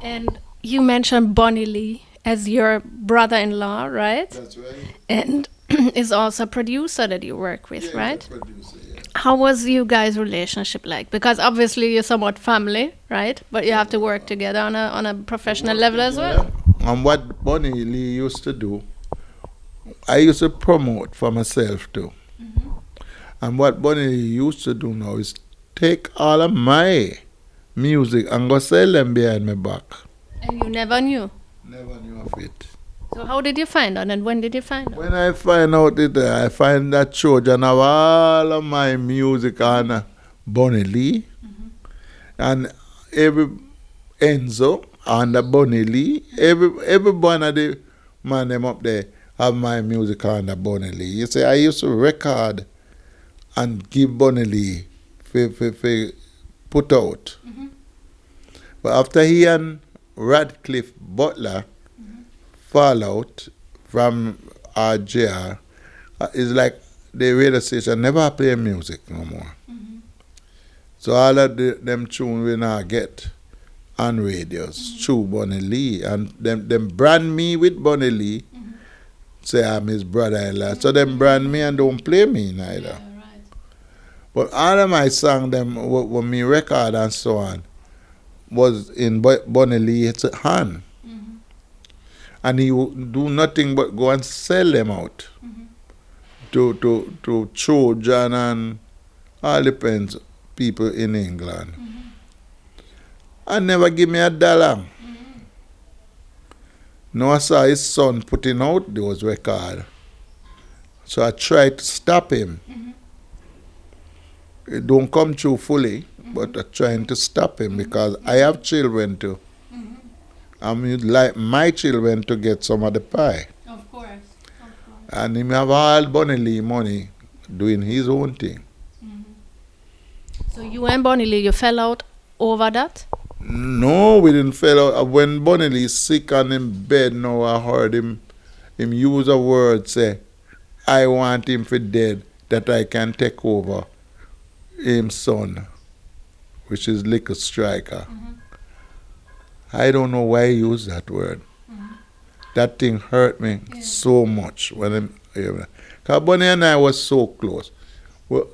And you mentioned Bonnie Lee as your brother-in-law, right?
That's right.
And is also a producer that you work with, right?
Producer, yeah.
How was you guys' relationship like? Because obviously you're somewhat family, right? But you have to work together on a professional level as well.
And what Bonnie Lee used to do, I used to promote for myself too. And what Bonnie Lee used to do now is take all of my music and go sell them behind my back.
And you never knew.
Never knew of it.
So how did you find out, and when did you find out?
When I find out it, I find that children have all of my music on Bonnie Lee. And every Enzo on the Bonnie Lee, every one of the man them up there have my music on the Bonnie Lee. You see, I used to record and give Bonnie Lee for put out. But after he and Radcliffe Butler fall out from RJR, it's like the radio station never play music no more. So all of them tunes we now get on radios through Bonnie Lee, and them brand me with Bonnie Lee, say I'm his brother-in-law. So them brand me and don't play me neither.
Yeah, right.
But all of my songs, them when me record and so on, was in Bonnie Lee's hand. And he would do nothing but go and sell them out to children and all the people in England. And never give me $1. No, I saw his son putting out those records. So I tried to stop him. It don't come true fully, but I'm trying to stop him because I have children too. I would like my children to get some of the pie.
Of course.
And him have all Bonnie Lee money doing his own thing.
So you and Bonnie Lee, you fell out over that?
No, we didn't fell out. When Bonnie Lee sick on him bed now, I heard him use a word, say, I want him for dead, that I can take over him son, which is Liquor Striker. I don't know why he used that word. That thing hurt me so much when because Bonnie and I was so close. Well,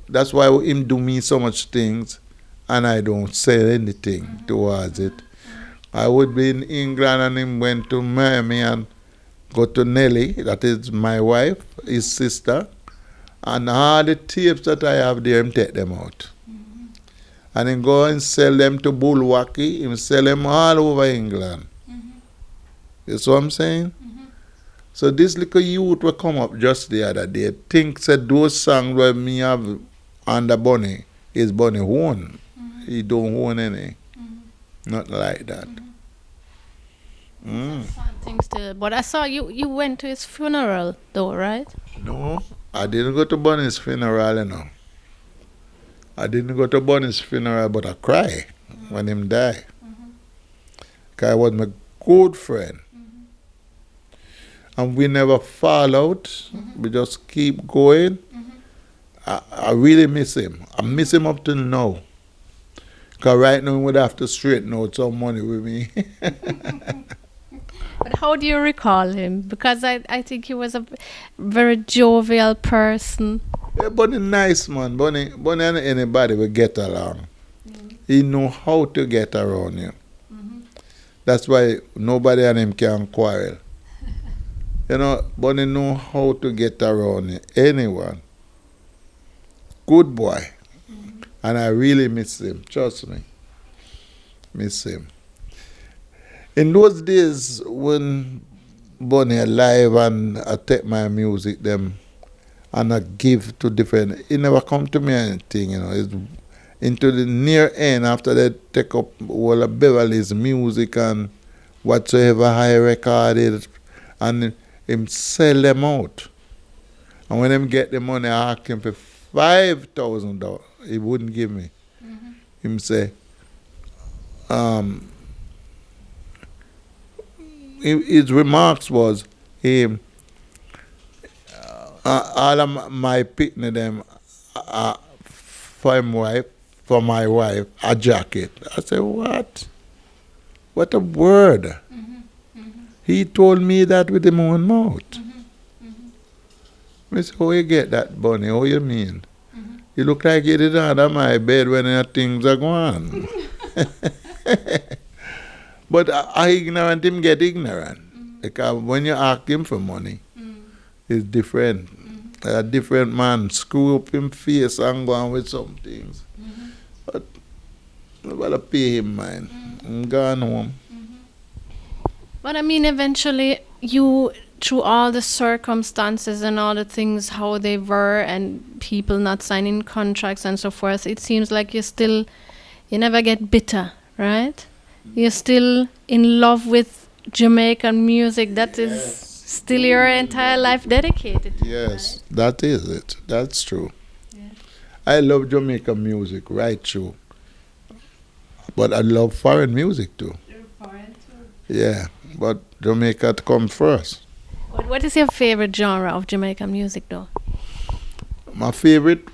that's why him do me so much things and I don't say anything towards it. I would be in England and him went to Miami and go to Nelly, that is my wife, his sister, and all the tapes that I have there, him take them out. And then go and sell them to Bulwaki, him sell them all over England. You see what I'm saying? So this little youth will come up just the other day, thinks that those songs where me have under Bonnie is Bonnie own. He don't own any. Not like that.
Things to, but I saw you went to his funeral though, right?
No, I didn't go to Bonnie's funeral, you know. I didn't go to Bonnie's funeral, but I cried when him died. Because he was my good friend. And we never fall out. We just keep going. I really miss him. I miss him up till now. Because right now he would have to straighten out some money with me.
But how do you recall him? Because I think he was a very jovial person.
Yeah, Bonnie nice, man. Bonnie and anybody will get along. He know how to get around you. That's why nobody and him can quarrel. You know, Bonnie know how to get around you. Anyone. Good boy. And I really miss him. Trust me. Miss him. In those days when Bonnie alive and I take my music them and I give to different, he never come to me anything, you know. It's into the near end after they take up all of Beverly's music and whatsoever I recorded, and him sell them out. And when him get the money, I ask him for $5,000. He wouldn't give me. Him say, his remarks was, all of my picnic them for my wife, a jacket. I said, what? What a word. He told me that with his own mouth. I said, how you get that, Bunny? How you mean? You look like you did under my bed when your things are gone. But ignorant him get ignorant. Because when you ask him for money, it's different. A different man screw up him face and go on with some things. But I better pay him mine. I'm gone home.
But I mean, eventually, you, through all the circumstances and all the things, how they were, and people not signing contracts and so forth, it seems like you never get bitter, right? You're still in love with Jamaican music. That is still your entire life dedicated to.
Yes,
right?
that is it. That's true.
Yeah.
I love Jamaican music, right true. But I love foreign music too.
Foreign too.
Yeah, but Jamaica comes first.
What is your favorite genre of Jamaican music, though?
My favorite?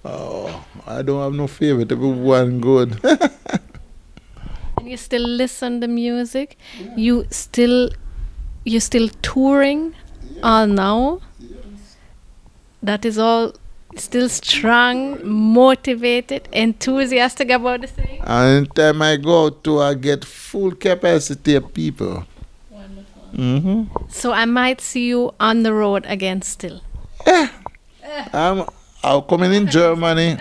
Oh, I don't have no favorite. Everyone good.
And you still listen to music? Yeah. You still touring all now? Yes. That is all still strong, motivated, enthusiastic about the thing?
And anytime I go out to, I get full capacity of people.
Wonderful. So I might see you on the road again still.
Yeah. I'm coming in Germany.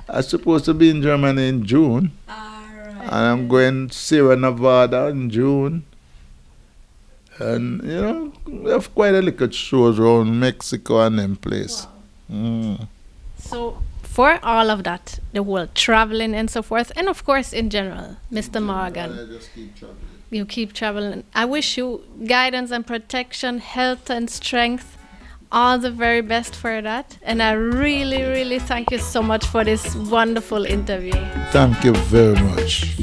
I'm supposed to be in Germany in June.
Alright.
And I'm going Sierra Nevada in June. And, we have quite a little shows around Mexico and them place. Wow.
So for all of that, the whole traveling and so forth, and of course in general, Mr. Morgan.
I just keep traveling.
You keep traveling. I wish you guidance and protection, health and strength, all the very best for that. And I really, really thank you so much for this wonderful interview.
Thank you very much.